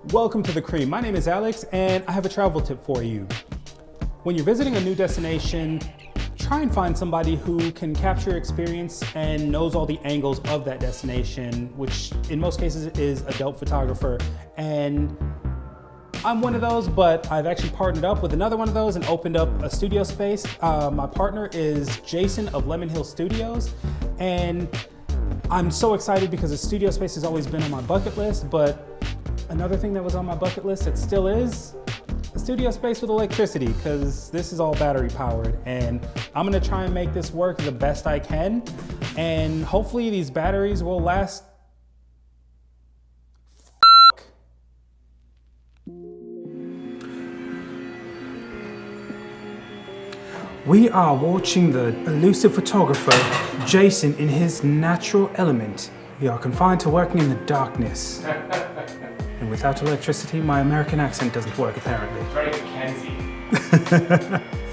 Welcome to The Cream. My name is Alex and I have a travel tip for you. When you're visiting a new destination, try and find somebody who can capture your experience and knows all the angles of that destination, which in most cases is a dope photographer. And I'm one of those, but I've actually partnered up with another one of those and opened up a studio space. My partner is Jasn of Lemon Hill Studios, and I'm so excited because a studio space has always been on my bucket list, but another thing that was on my bucket list that still is a studio space with electricity, because this is all battery powered, and I'm gonna try and make this work the best I can, and hopefully these batteries will last. We are watching the elusive photographer, Jasn, in his natural element. We are confined to working in the darkness. And without electricity, my American accent doesn't work, apparently. Very Mackenzie.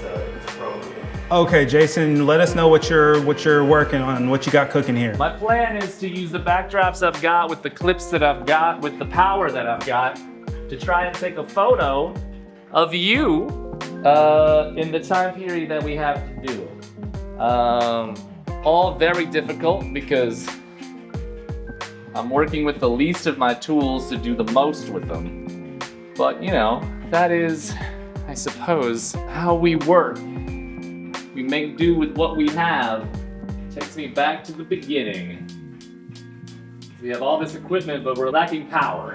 So it's appropriate. Okay, Jasn, let us know what you're working on, what you got cooking here. My plan is to use the backdrops I've got with the clips that I've got, with the power that I've got, to try and take a photo of you in the time period that we have to do it. All very difficult because I'm working with the least of my tools to do the most with them. But you know, that is, I suppose, how we work. We make do with what we have. Takes me back to the beginning. We have all this equipment, but we're lacking power.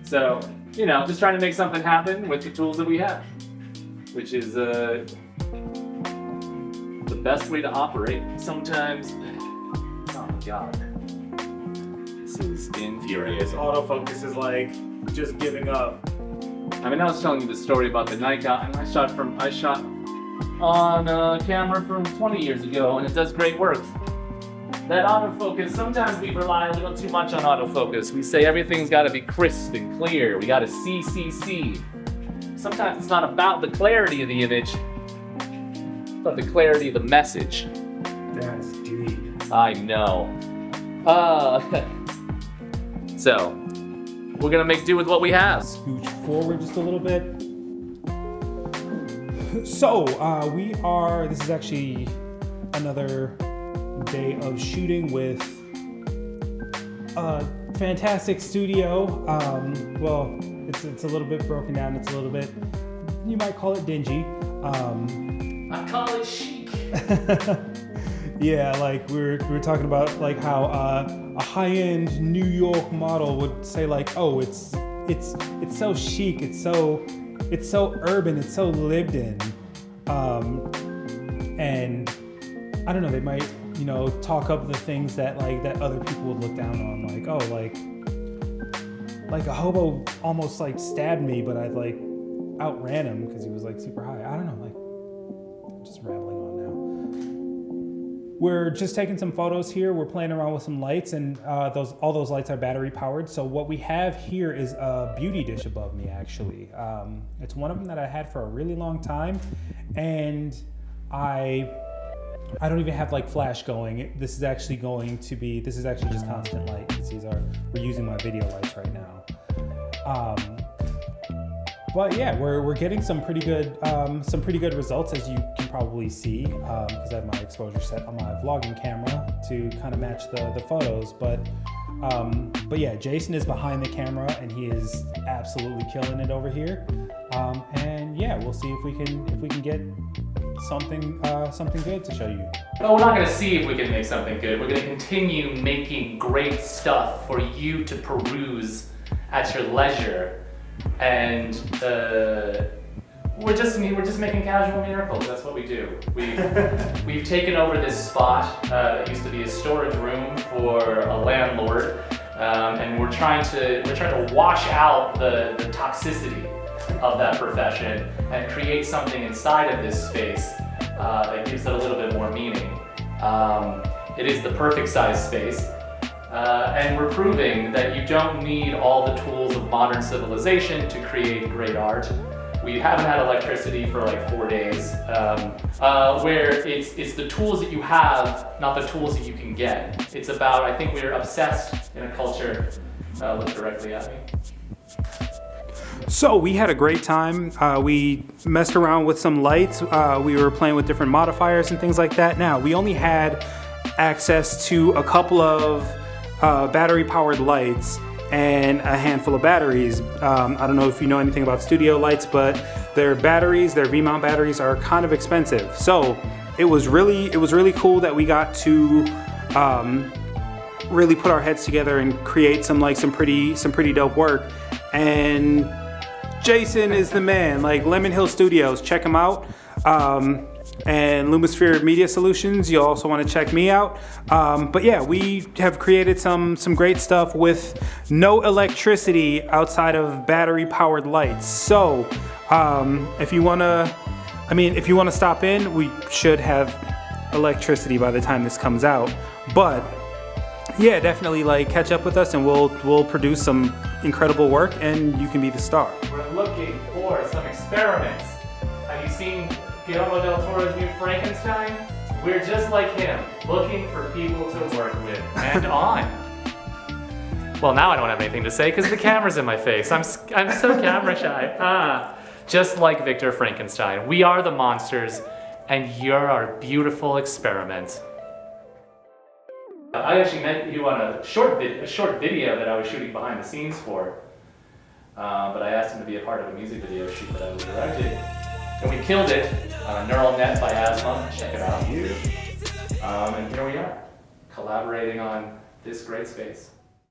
So, you know, just trying to make something happen with the tools that we have, which is the best way to operate. Sometimes, oh my God. This is infuriating. Autofocus is like just giving up. I mean, I was telling you the story about the Nikon, and I shot on a camera from 20 years ago, and it does great work. That autofocus, sometimes we rely a little too much on autofocus. We say everything's gotta be crisp and clear. We gotta see. Sometimes it's not about the clarity of the image, but the clarity of the message. That's deep. I know. So, we're gonna make do with what we have. Scooch forward just a little bit. So, this is actually another day of shooting with a fantastic studio. Well, it's a little bit broken down. It's a little bit, you might call it dingy. I call it chic. Yeah, like we're talking about like how a high-end New York model would say like, oh, it's so chic, it's so urban, it's so lived in, and I don't know, they might, you know, talk up the things that other people would look down on, like, oh, like a hobo almost like stabbed me, but I like outran him because he was like super high. I don't know, like, I'm just rambling on now. We're just taking some photos here. We're playing around with some lights, and all those lights are battery powered. So what we have here is a beauty dish above me, actually. It's one of them that I had for a really long time, and I don't even have like flash going. This is actually just constant light. We're using my video lights right now. But yeah, we're getting some pretty good results, as you can probably see, because I have my exposure set on my vlogging camera to kind of match the photos. But yeah, Jasn is behind the camera and he is absolutely killing it over here. And yeah, we'll see if we can get something good to show you. No, we're not gonna see if we can make something good. We're gonna continue making great stuff for you to peruse at your leisure. And we're just making casual miracles. That's what we do. We've taken over this spot that used to be a storage room for a landlord, and we're trying to wash out the toxicity of that profession and create something inside of this space that gives it a little bit more meaning. It is the perfect size space. And we're proving that you don't need all the tools of modern civilization to create great art. We haven't had electricity for like 4 days, where it's the tools that you have, not the tools that you can get. It's about, I think we're obsessed in a culture, look directly at me. So we had a great time. We messed around with some lights. We were playing with different modifiers and things like that. Now, we only had access to a couple of battery-powered lights and a handful of batteries. I don't know if you know anything about studio lights, but their batteries, their V-mount batteries, are kind of expensive. So it was really cool that we got to really put our heads together and create some pretty dope work. And Jasn is the man. Like Lemon Hill Studios, check him out. And Lumisphere Media Solutions, you'll also want to check me out. But yeah, we have created some great stuff with no electricity outside of battery powered lights. So if you want to stop in, we should have electricity by the time this comes out. But yeah, definitely like catch up with us and we'll produce some incredible work and you can be the star. We're looking for some experiments. Have you seen Guillermo del Toro's new Frankenstein? We're just like him, looking for people to work with and on. Well, now I don't have anything to say because the camera's in my face. I'm so camera shy. Just like Victor Frankenstein, we are the monsters and you're our beautiful experiment. I actually met you on a short video that I was shooting behind the scenes for, but I asked him to be a part of a music video shoot that I was directing, and we killed it. Neural Net by Asma, check it out. And here we are, collaborating on this great space.